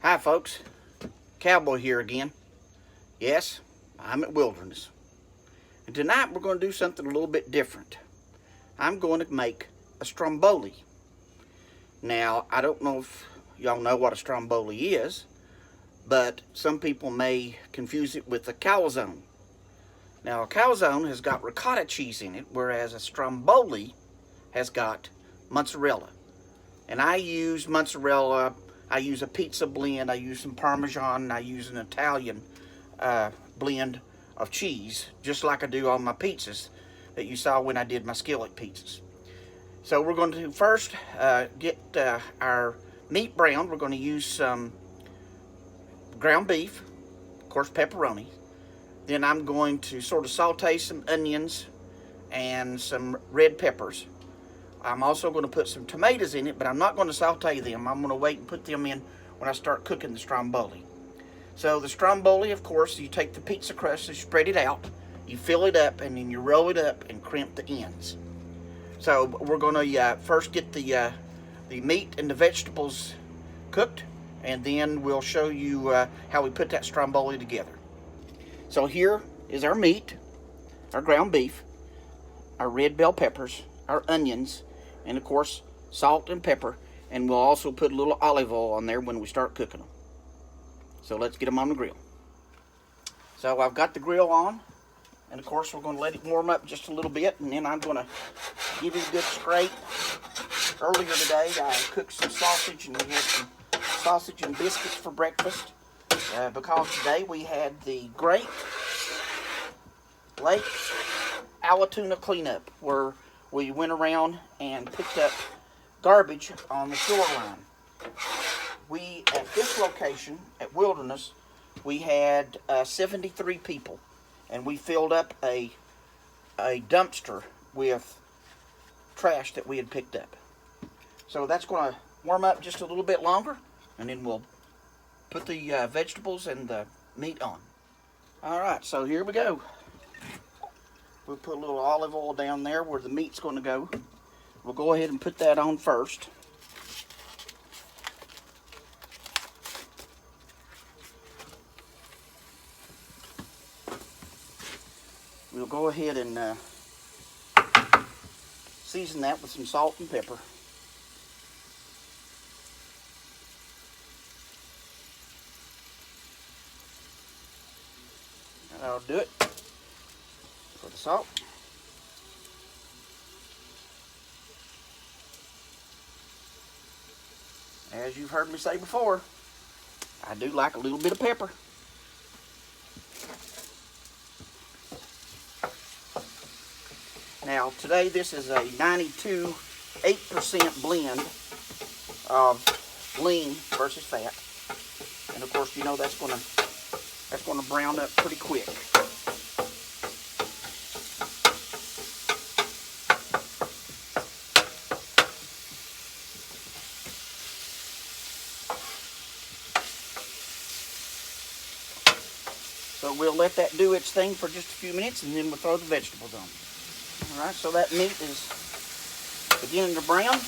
Hi folks, Cowboy here again. Yes, I'm at Wilderness. And tonight we're going to do something a little bit different. I'm going to make a Stromboli. Now, I don't know if y'all know what a Stromboli is, but some people may confuse it with a calzone. Now, a calzone has got ricotta cheese in it, whereas a Stromboli has got mozzarella. And I use mozzarella. I use a pizza blend, I use some Parmesan, and I use an Italian blend of cheese, just like I do on my pizzas that you saw when I did my skillet pizzas. So we're going to first get our meat browned. We're going to use some ground beef, of course pepperoni. Then I'm going to sort of saute some onions and some red peppers. I'm also going to put some tomatoes in it, but I'm not going to saute them. I'm going to wait and put them in when I start cooking the Stromboli. So the Stromboli, of course, you take the pizza crust, you spread it out, you fill it up, and then you roll it up and crimp the ends. So we're going to first get the meat and the vegetables cooked, and then we'll show you how we put that Stromboli together. So here is our meat, our ground beef, our red bell peppers, our onions, and of course salt and pepper, and we'll also put a little olive oil on there when we start cooking them. So let's get them on the grill. So I've got the grill on, and of course we're going to let it warm up just a little bit, and then I'm going to give it a good scrape. Earlier today I cooked some sausage, and we had some sausage and biscuits for breakfast because today we had the Great Lake Allatoona cleanup, where we went around and picked up garbage on the shoreline. We, at this location, at Wilderness, we had 73 people, and we filled up a dumpster with trash that we had picked up. So that's going to warm up just a little bit longer, and then we'll put the vegetables and the meat on. Alright, so here we go. We'll put a little olive oil down there where the meat's going to go. We'll go ahead and put that on first. We'll go ahead and season that with some salt and pepper. That'll do it for the salt. As you've heard me say before, I do like a little bit of pepper. Now today this is a 92.8% blend of lean versus fat, and of course you know that's gonna brown up pretty quick. So we'll let that do its thing for just a few minutes, and then we'll throw the vegetables on. Alright, so that meat is beginning to brown.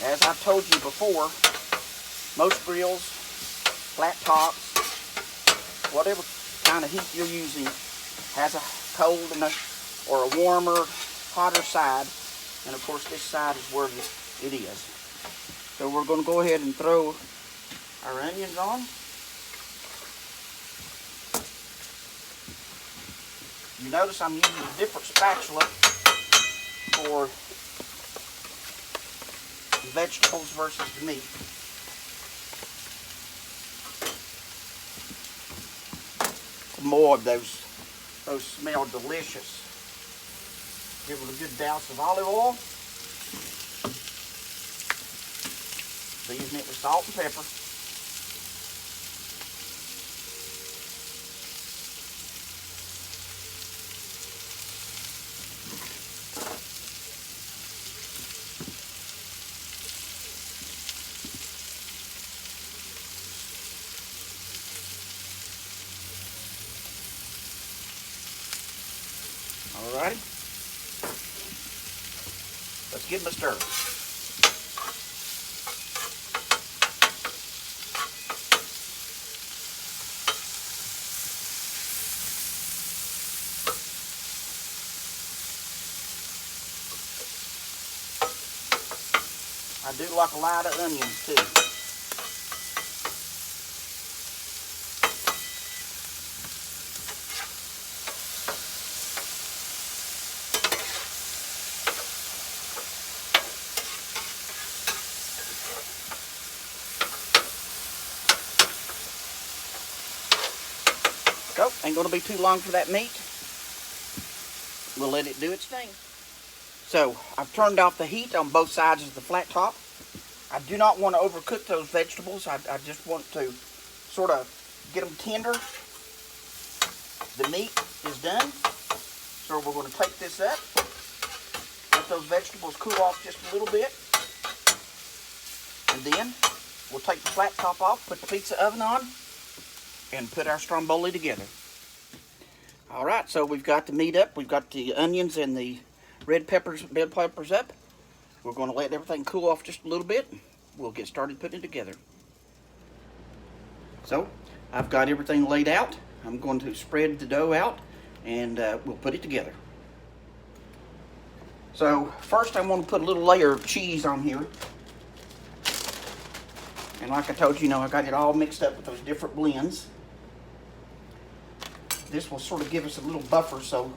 As I've told you before, most grills, flat tops, whatever kind of heat you're using, has a cold and or a warmer, hotter side. And of course this side is where it is. So we're going to go ahead and throw our onions on. You notice I'm using a different spatula for the vegetables versus the meat. More of those smell delicious. Give it a good douse of olive oil. Season it with salt and pepper. Alrighty. Let's give them a stir. I do like a lot of onions too. So, ain't gonna be too long for that meat. We'll let it do its thing. So, I've turned off the heat on both sides of the flat top. I do not want to overcook those vegetables. I just want to sort of get them tender. The meat is done. So we're going to take this up. Let those vegetables cool off just a little bit. And then we'll take the flat top off, put the pizza oven on, and put our stromboli together. Alright, so we've got the meat up. We've got the onions and the red peppers up. We're going to let everything cool off just a little bit. We'll get started putting it together. So, I've got everything laid out. I'm going to spread the dough out and we'll put it together. So, first I'm going to put a little layer of cheese on here. And like I told you, I got it all mixed up with those different blends. This will sort of give us a little buffer so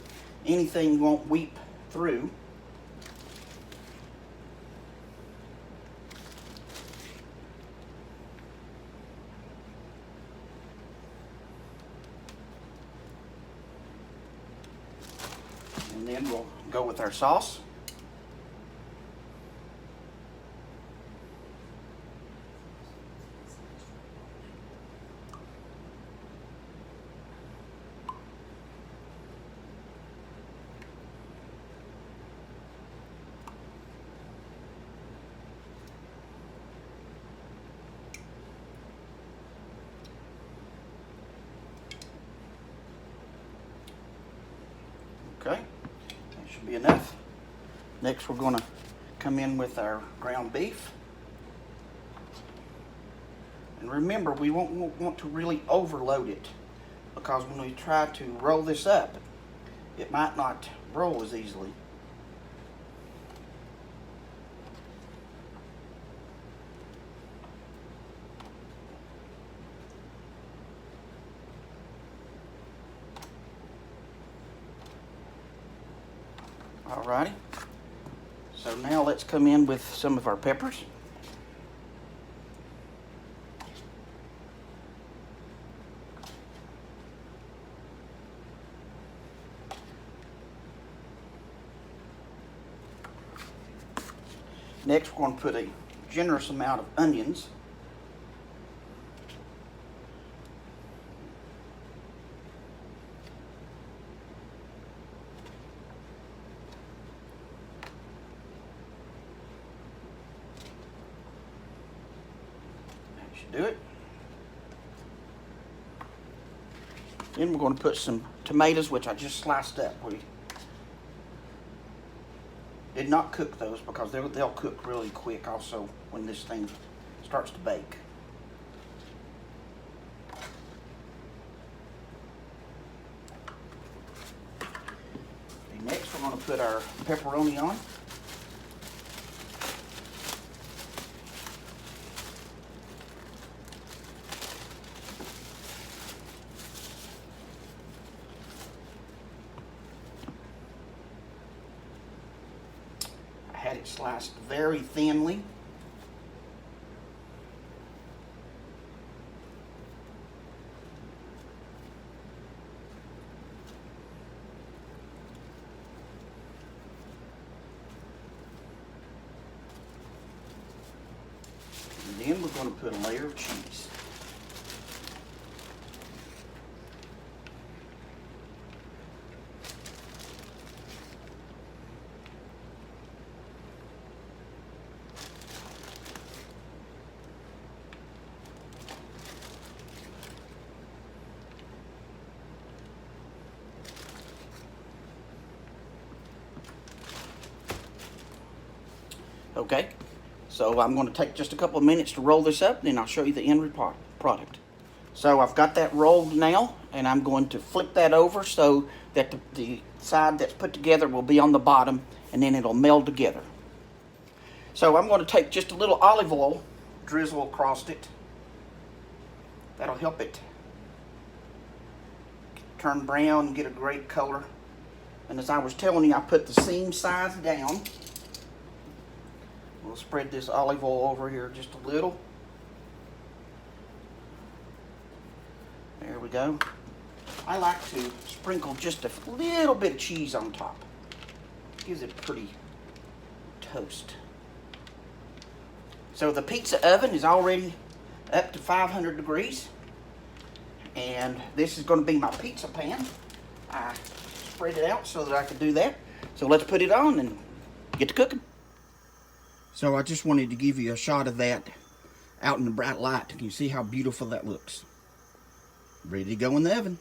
anything won't weep through. And then we'll go with our sauce. Okay, that should be enough. Next we're going to come in with our ground beef. And remember, we won't want to really overload it, because when we try to roll this up, it might not roll as easily. Alrighty, so now let's come in with some of our peppers. Next we're going to put a generous amount of onions. Do it. Then we're going to put some tomatoes, which I just sliced up. We did not cook those because they'll cook really quick also when this thing starts to bake. Okay, next we're going to put our pepperoni on. Had it sliced very thinly. And then we're going to put a layer of cheese. Okay, so I'm going to take just a couple of minutes to roll this up, and then I'll show you the end product. So I've got that rolled now, and I'm going to flip that over so that the side that's put together will be on the bottom, and then it'll meld together. So I'm going to take just a little olive oil, drizzle across it. That'll help it turn brown and get a great color. And as I was telling you, I put the seam size down. We'll spread this olive oil over here just a little. There we go. I like to sprinkle just a little bit of cheese on top. Gives it pretty toast. So the pizza oven is already up to 500 degrees. And this is going to be my pizza pan. I spread it out so that I can do that. So let's put it on and get to cooking. So I just wanted to give you a shot of that out in the bright light. You can see how beautiful that looks. Ready to go in the oven.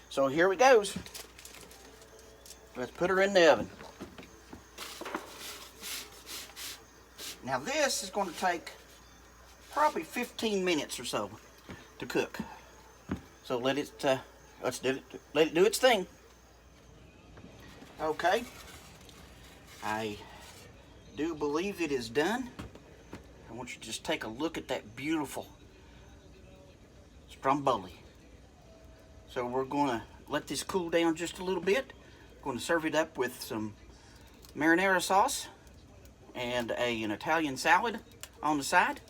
So here it goes. Let's put her in the oven. Now this is going to take probably 15 minutes or so to cook. So let it do its thing. Okay. I do believe it is done. I want you to just take a look at that beautiful Stromboli. So we're going to let this cool down just a little bit. Going to serve it up with some marinara sauce and an Italian salad on the side,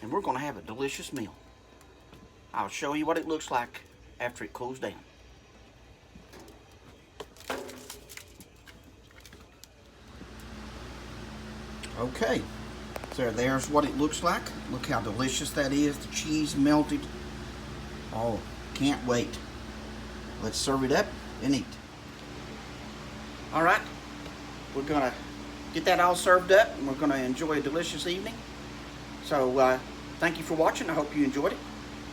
and we're going to have a delicious meal. I'll show you what it looks like after it cools down. Okay, so there's what it looks like. Look how delicious that is. The cheese melted. Oh, can't wait. Let's serve it up and eat. All right, we're gonna get that all served up, and we're gonna enjoy a delicious evening. So thank you for watching. I hope you enjoyed it.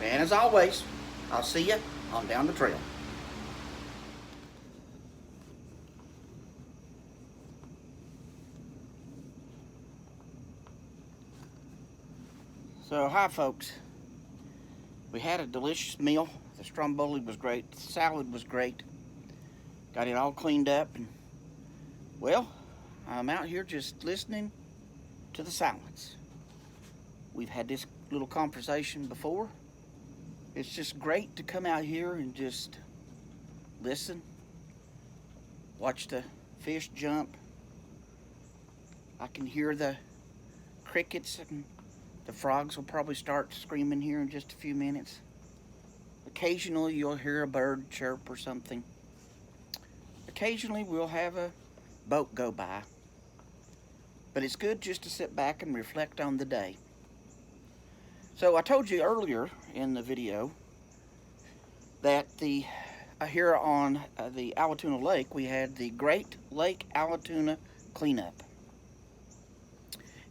And as always, I'll see you on down the trail. So hi folks. We had a delicious meal. The Stromboli was great. The salad was great. Got it all cleaned up, and well, I'm out here just listening to the silence. We've had this little conversation before. It's just great to come out here and just listen, watch the fish jump. I can hear the crickets, and the frogs will probably start screaming here in just a few minutes. Occasionally you'll hear a bird chirp or something. Occasionally we'll have a boat go by. But it's good just to sit back and reflect on the day. So I told you earlier in the video that here on the Allatoona Lake, we had the Great Lake Allatoona Cleanup.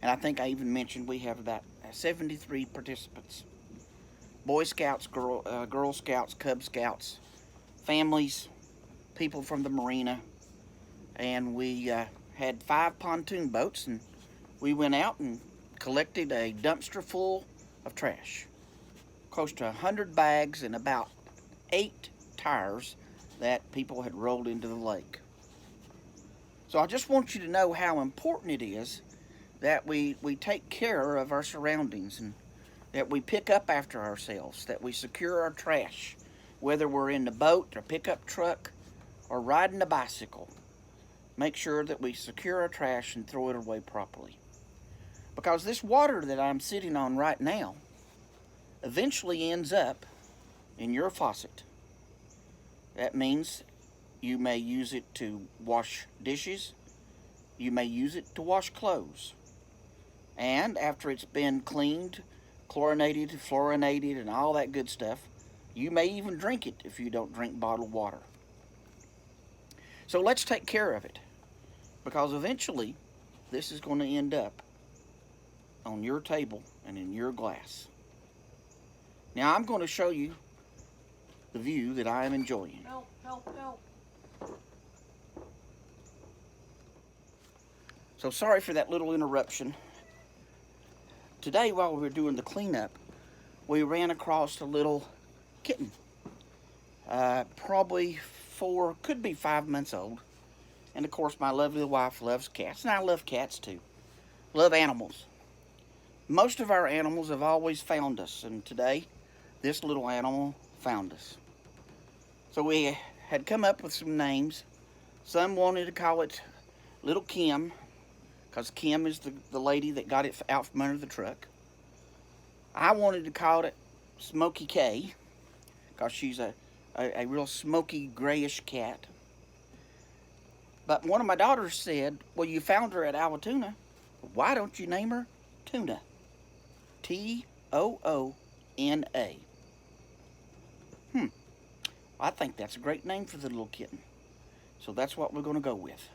And I think I even mentioned we have about 73 participants. Boy Scouts, Girl Scouts, Cub Scouts, families, people from the marina. And we had 5 pontoon boats, and we went out and collected a dumpster full of trash. Close to 100 bags and about 8 tires that people had rolled into the lake. So I just want you to know how important it is that we take care of our surroundings, and that we pick up after ourselves, that we secure our trash, whether we're in the boat or pickup truck or riding a bicycle. Make sure that we secure our trash and throw it away properly. Because this water that I'm sitting on right now eventually ends up in your faucet. That means you may use it to wash dishes. You may use it to wash clothes. And after it's been cleaned, chlorinated, fluorinated, and all that good stuff, you may even drink it if you don't drink bottled water. So let's take care of it, because eventually this is going to end up on your table and in your glass. Now I'm going to show you the view that I am enjoying. Help, help, help. So sorry for that little interruption. Today, while we were doing the cleanup, we ran across a little kitten. Probably 4, could be 5 months old. And of course, my lovely wife loves cats, and I love cats too. Love animals. Most of our animals have always found us, and today, this little animal found us. So we had come up with some names. Some wanted to call it Little Kim, because Kim is the lady that got it out from under the truck. I wanted to call it Smokey K, because she's a real smoky grayish cat. But one of my daughters said, well, you found her at Alatoona. Why don't you name her Tuna? Toona. I think that's a great name for the little kitten. So that's what we're going to go with.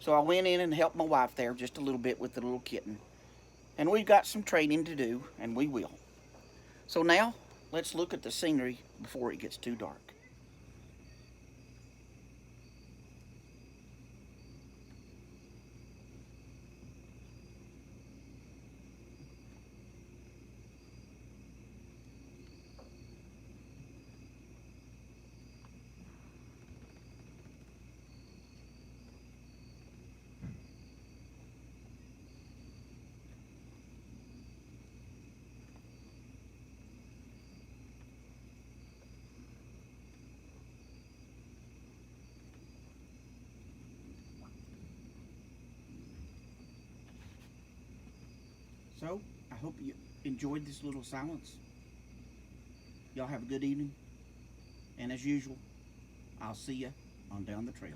So I went in and helped my wife there just a little bit with the little kitten. And we've got some training to do, and we will. So now, let's look at the scenery before it gets too dark. So, I hope you enjoyed this little silence. Y'all have a good evening. And as usual, I'll see you on down the trail.